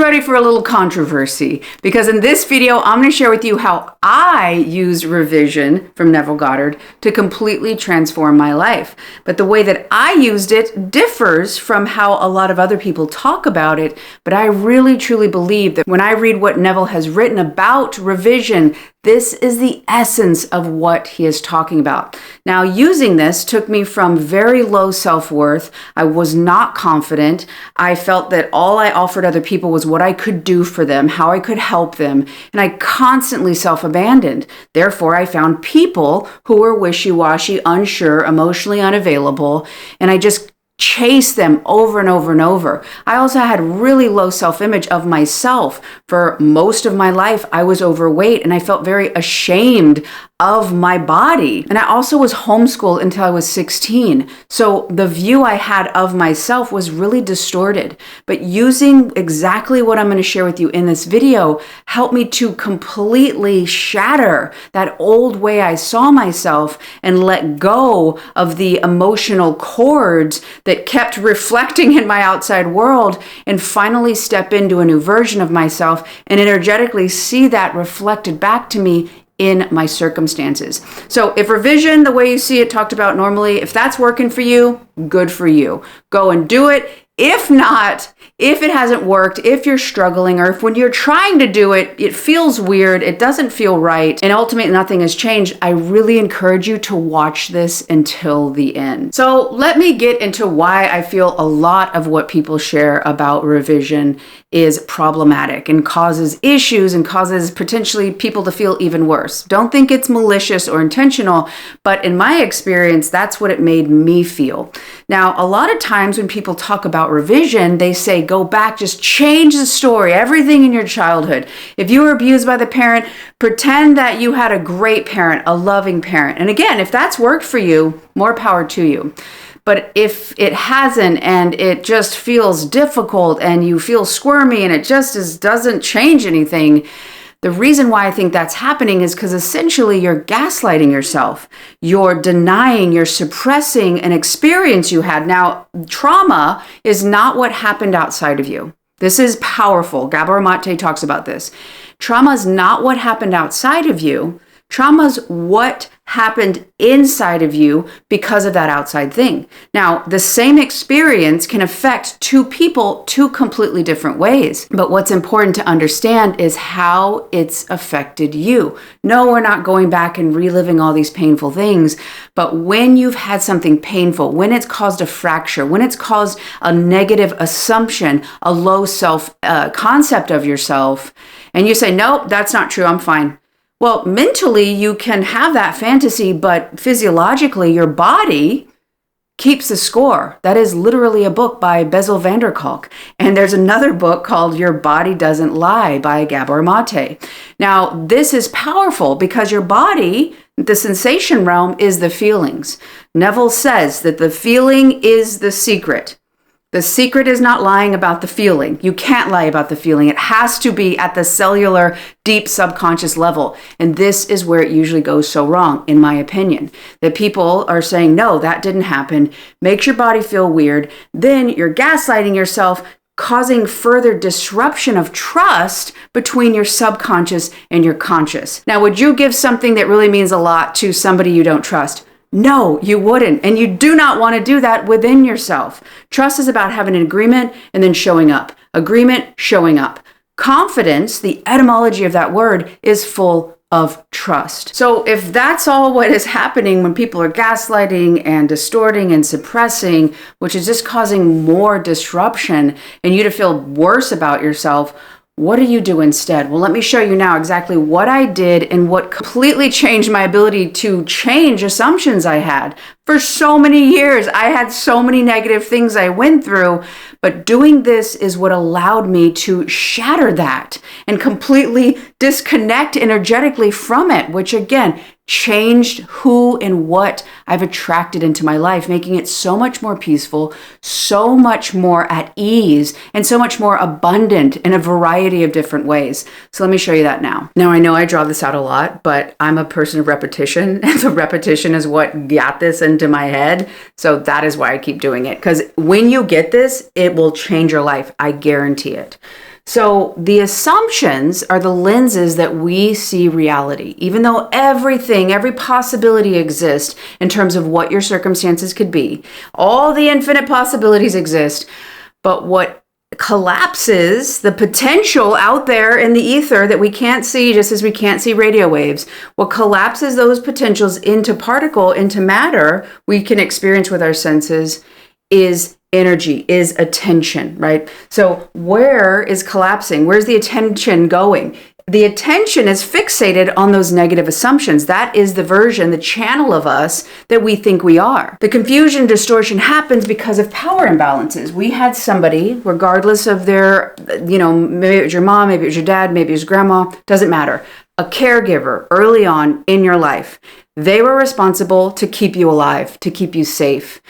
ready for a little controversy? Because in this video, I'm going to share with you how I use revision from Neville Goddard to completely transform my life. But the way that I used it differs from how a lot of other people talk about it. But I really truly believe that when I read what Neville has written about revision, this is the essence of what he is talking about. Now, using this took me from very low self-worth. I was not confident. I felt that all I offered other people was what I could do for them, how I could help them, and I constantly self-abandoned. Therefore, I found people who were wishy-washy, unsure, emotionally unavailable, and I just chase them over and over and over. I also had really low self-image of myself. For most of my life, I was overweight and I felt very ashamed of my body. And I also was homeschooled until I was 16. So the view I had of myself was really distorted. But using exactly what I'm going to share with you in this video helped me to completely shatter that old way I saw myself and let go of the emotional cords that kept reflecting in my outside world, and finally step into a new version of myself and energetically see that reflected back to me in my circumstances. So if revision, the way you see it talked about normally, if that's working for you, good for you. Go and do it. If not, if it hasn't worked, if you're struggling, or if when you're trying to do it, it feels weird, it doesn't feel right, and ultimately nothing has changed, I really encourage you to watch this until the end. So let me get into why I feel a lot of what people share about revision is problematic and causes issues and causes potentially people to feel even worse. Don't think it's malicious or intentional, but in my experience, that's what it made me feel. Now, a lot of times when people talk about revision, they say, go back, just change the story, everything in your childhood. If you were abused by the parent, pretend that you had a great parent, a loving parent. And again, if that's worked for you, more power to you. But if it hasn't and it just feels difficult and you feel squirmy and it just doesn't change anything, the reason why I think that's happening is because essentially you're gaslighting yourself. You're denying, you're suppressing an experience you had. Now, trauma is not what happened outside of you. This is powerful. Gabor Mate talks about this. Trauma is not what happened outside of you. Trauma is what happened inside of you because of that outside thing. Now, the same experience can affect two people two completely different ways. But what's important to understand is how it's affected you. No, we're not going back and reliving all these painful things. But when you've had something painful, when it's caused a fracture, when it's caused a negative assumption, a low concept of yourself, and you say, nope, that's not true, I'm fine. Well, mentally, you can have that fantasy, but physiologically, your body keeps the score. That is literally a book by Bessel van der Kolk. And there's another book called Your Body Doesn't Lie by Gabor Mate. Now, this is powerful because your body, the sensation realm, is the feelings. Neville says that the feeling is the secret. The secret is not lying about the feeling. You can't lie about the feeling. It has to be at the cellular, deep subconscious level. And this is where it usually goes so wrong, in my opinion. That people are saying, no, that didn't happen. Makes your body feel weird. Then you're gaslighting yourself, causing further disruption of trust between your subconscious and your conscious. Now, would you give something that really means a lot to somebody you don't trust? No, you wouldn't. And you do not want to do that within yourself. Trust is about having an agreement and then showing up. Agreement, showing up. Confidence, the etymology of that word, is full of trust. So if that's all what is happening when people are gaslighting and distorting and suppressing, which is just causing more disruption and you to feel worse about yourself, what do you do instead? Well, let me show you now exactly what I did and what completely changed my ability to change assumptions I had. For so many years, I had so many negative things I went through, but doing this is what allowed me to shatter that and completely disconnect energetically from it, which again, changed who and what I've attracted into my life, making it so much more peaceful, so much more at ease, and so much more abundant in a variety of different ways. So let me show you that now. Now, I know I draw this out a lot, but I'm a person of repetition, and the repetition is what got this into my head. So that is why I keep doing it, because when you get this, it will change your life. I guarantee it. So the assumptions are the lenses that we see reality. Even though every possibility exists in terms of what your circumstances could be, all the infinite possibilities exist, but what collapses the potential out there in the ether that we can't see, just as we can't see radio waves, what collapses those potentials into into matter we can experience with our senses is energy, is attention, right? So where is collapsing? Where's the attention going? The attention is fixated on those negative assumptions. That is the version, the channel of us that we think we are. The confusion, distortion happens because of power imbalances. We had somebody, regardless of their, maybe it was your mom, maybe it was your dad, maybe it was grandma, doesn't matter. A caregiver early on in your life. They were responsible to keep you alive, to keep you safe.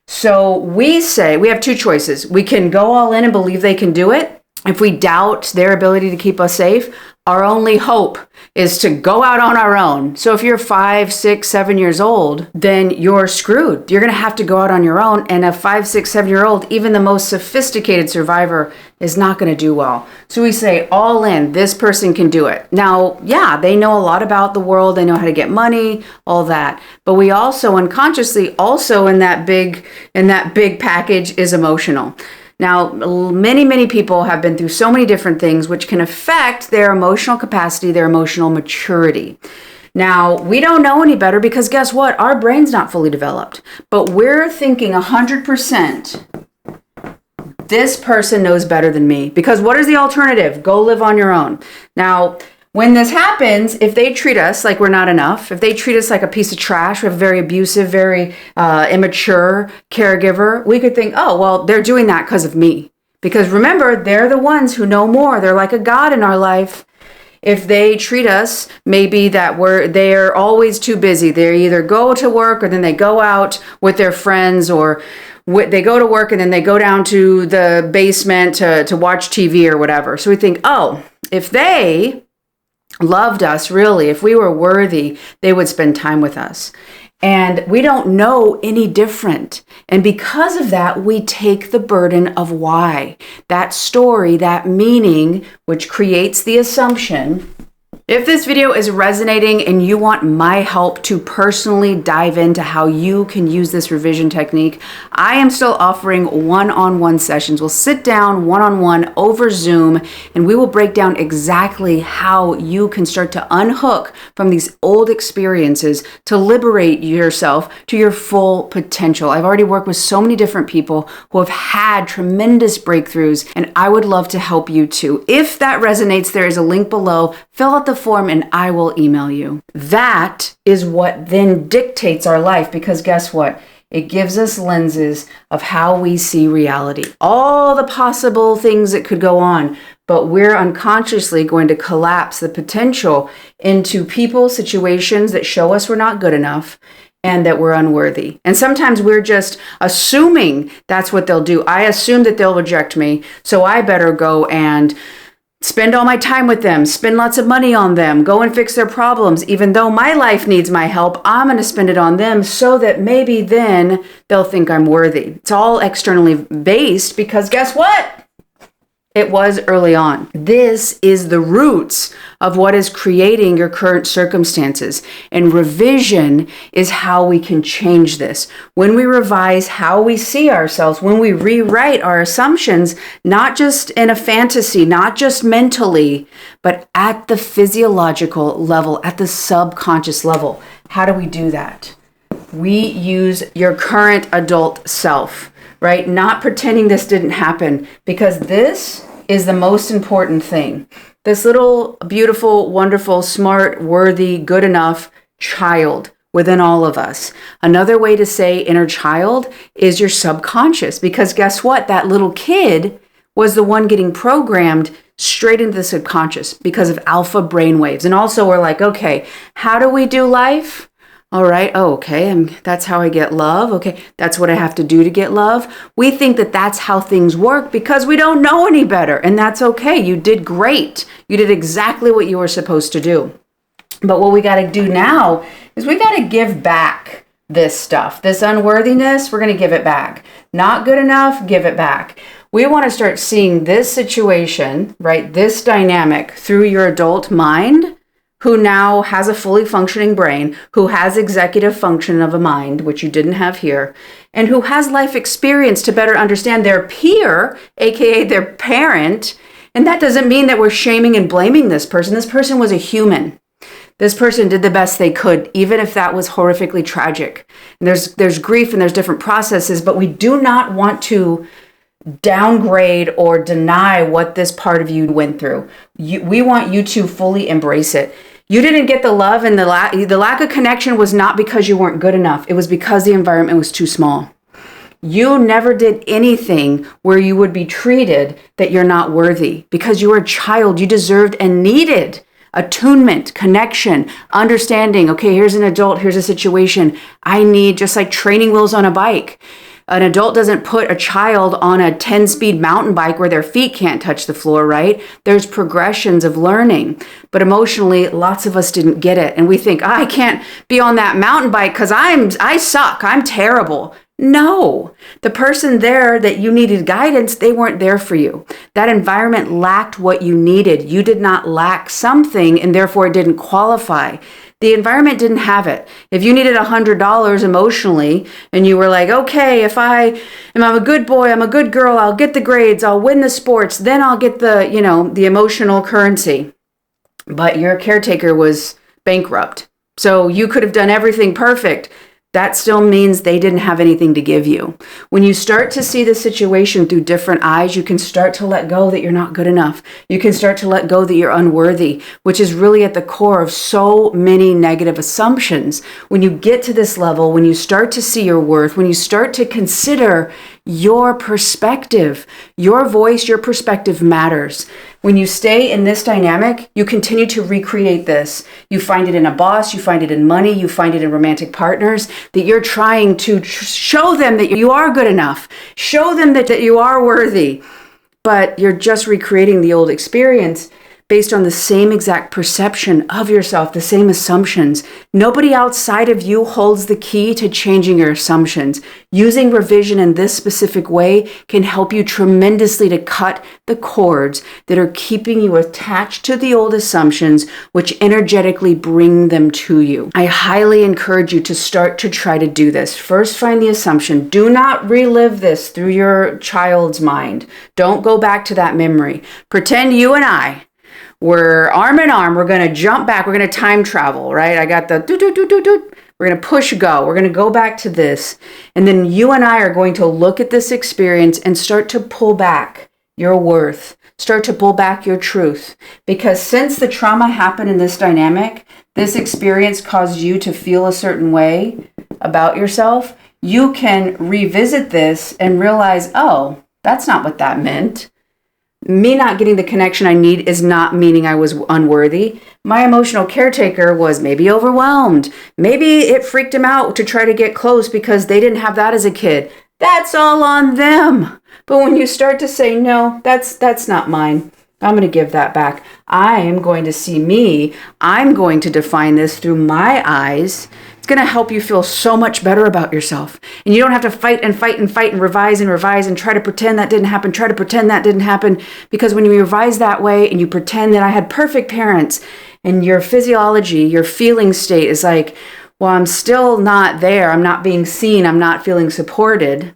So we say we have two choices. We can go all in and believe they can do it. If we doubt their ability to keep us safe, our only hope is to go out on our own. So if you're 5, 6, 7 years old, then you're screwed. You're going to have to go out on your own. And a 5, 6, 7-year-old, even the most sophisticated survivor, is not going to do well. So we say all in, this person can do it. Now, yeah, they know a lot about the world. They know how to get money, all that. But we also unconsciously, also in that big package is emotional. Now, many people have been through so many different things which can affect their emotional capacity, their emotional maturity. Now, we don't know any better because guess what? Our brain's not fully developed. But we're thinking 100%, this person knows better than me. Because what is the alternative? Go live on your own. Now, when this happens, if they treat us like we're not enough, if they treat us like a piece of trash, we have a very abusive, very immature caregiver, we could think, oh, well, they're doing that because of me. Because remember, they're the ones who know more. They're like a God in our life. If they treat us maybe that they're always too busy. They either go to work or then they go out with their friends, or they go to work and then they go down to the basement to watch TV or whatever. So we think, oh, if they loved us, really, if we were worthy, they would spend time with us. And we don't know any different. And because of that, we take the burden of why. That story, that meaning, which creates the assumption. If this video is resonating and you want my help to personally dive into how you can use this revision technique, I am still offering one-on-one sessions. We'll sit down one-on-one over Zoom and we will break down exactly how you can start to unhook from these old experiences to liberate yourself to your full potential. I've already worked with so many different people who have had tremendous breakthroughs, and I would love to help you too. If that resonates, there is a link below. Fill out the form and I will email you. That is what then dictates our life, because guess what? It gives us lenses of how we see reality. All the possible things that could go on, but we're unconsciously going to collapse the potential into people, situations that show us we're not good enough and that we're unworthy. And sometimes we're just assuming that's what they'll do. I assume that they'll reject me, so I better go and spend all my time with them, spend lots of money on them, go and fix their problems. Even though my life needs my help, I'm going to spend it on them so that maybe then they'll think I'm worthy. It's all externally based because guess what? It was early on. This is the roots of what is creating your current circumstances. And revision is how we can change this. When we revise how we see ourselves, when we rewrite our assumptions, not just in a fantasy, not just mentally, but at the physiological level, at the subconscious level. How do we do that? We use your current adult self. Right? Not pretending this didn't happen, because this is the most important thing. This little beautiful, wonderful, smart, worthy, good enough child within all of us. Another way to say inner child is your subconscious, because guess what? That little kid was the one getting programmed straight into the subconscious because of alpha brainwaves. And also we're like, okay, how do we do life? All right. Oh, okay. That's how I get love. Okay. That's what I have to do to get love. We think that that's how things work because we don't know any better. And that's okay. You did great. You did exactly what you were supposed to do. But what we got to do now is we got to give back this stuff, this unworthiness. We're going to give it back. Not good enough. Give it back. We want to start seeing this situation, right, this dynamic through your adult mind, who now has a fully functioning brain, who has executive function of a mind, which you didn't have here, and who has life experience to better understand their peer, aka their parent. And that doesn't mean that we're shaming and blaming this person. This person was a human. This person did the best they could, even if that was horrifically tragic. And there's grief and there's different processes, but we do not want to downgrade or deny what this part of you went through. We want you to fully embrace it. You didn't get the love, and the lack of connection was not because you weren't good enough. It was because the environment was too small. You never did anything where you would be treated that you're not worthy. Because you were a child, you deserved and needed attunement, connection, understanding. Okay, here's an adult, here's a situation. I need, just like training wheels on a bike. An adult doesn't put a child on a 10-speed mountain bike where their feet can't touch the floor, right? There's progressions of learning. But emotionally, lots of us didn't get it. And we think, I can't be on that mountain bike because I suck, I'm terrible. No, the person there that you needed guidance, they weren't there for you. That environment lacked what you needed. You did not lack something, and therefore it didn't qualify. The environment didn't have it. If you needed $100 emotionally and you were like, okay, if I'm a good boy, I'm a good girl, I'll get the grades, I'll win the sports, then I'll get the emotional currency. But your caretaker was bankrupt. So you could have done everything perfect. That still means they didn't have anything to give you. When you start to see the situation through different eyes, you can start to let go that you're not good enough. You can start to let go that you're unworthy, which is really at the core of so many negative assumptions. When you get to this level, when you start to see your worth, when you start to consider your perspective, your voice, your perspective matters. When you stay in this dynamic, you continue to recreate this. You find it in a boss, you find it in money, you find it in romantic partners, that you're trying to show them that you are good enough, show them that you are worthy, but you're just recreating the old experience based on the same exact perception of yourself, the same assumptions. Nobody outside of you holds the key to changing your assumptions. Using revision in this specific way can help you tremendously to cut the cords that are keeping you attached to the old assumptions, which energetically bring them to you. I highly encourage you to start to try to do this. First, find the assumption. Do not relive this through your child's mind. Don't go back to that memory. Pretend you and I, we're arm in arm. We're going to jump back. We're going to time travel, right? I got the do. We're going to push go. We're going to go back to this. And then you and I are going to look at this experience and start to pull back your worth. Start to pull back your truth. Because since the trauma happened in this dynamic, this experience caused you to feel a certain way about yourself, you can revisit this and realize, oh, that's not what that meant. Me not getting the connection I need is not meaning I was unworthy. My emotional caretaker was maybe overwhelmed. Maybe it freaked him out to try to get close because they didn't have that as a kid. That's all on them. But when you start to say, no, that's not mine, I'm going to give that back. I am going to see me. I'm going to define this through my eyes. It's going to help you feel so much better about yourself. And you don't have to fight and revise and try to pretend that didn't happen, because when you revise that way and you pretend that I had perfect parents, and your physiology, your feeling state is like, well, I'm still not there. I'm not being seen. I'm not feeling supported.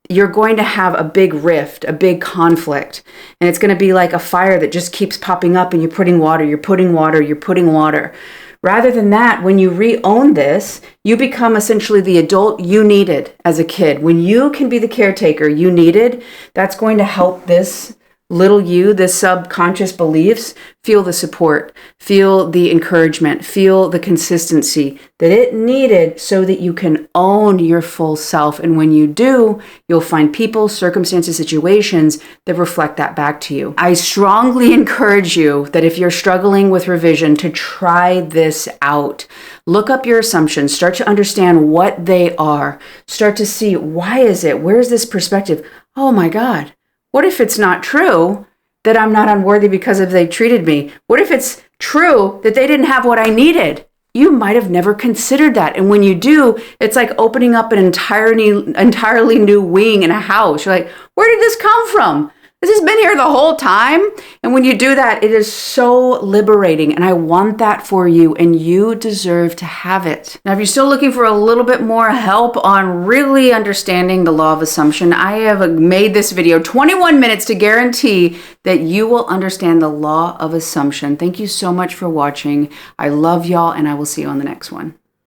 You're going to have a big rift, a big conflict. And it's going to be like a fire that just keeps popping up, and you're putting water. Rather than that, when you re-own this, you become essentially the adult you needed as a kid. When you can be the caretaker you needed, that's going to help this little you, this subconscious beliefs, feel the support, feel the encouragement, feel the consistency that it needed so that you can own your full self. And when you do, you'll find people, circumstances, situations that reflect that back to you. I strongly encourage you that if you're struggling with revision, to try this out. Look up your assumptions, start to understand what they are, start to see, why is it? Where's this perspective? Oh my God. What if it's not true that I'm not unworthy because of they treated me? What if it's true that they didn't have what I needed? you might have never considered that. And when you do, it's like opening up an entirely new wing in a house. You're like, where did this come from? This has been here the whole time. And when you do that, it is so liberating. And I want that for you, and you deserve to have it. Now, if you're still looking for a little bit more help on really understanding the law of assumption, I have made this video 21 minutes to guarantee that you will understand the law of assumption. Thank you so much for watching. I love y'all, and I will see you on the next one.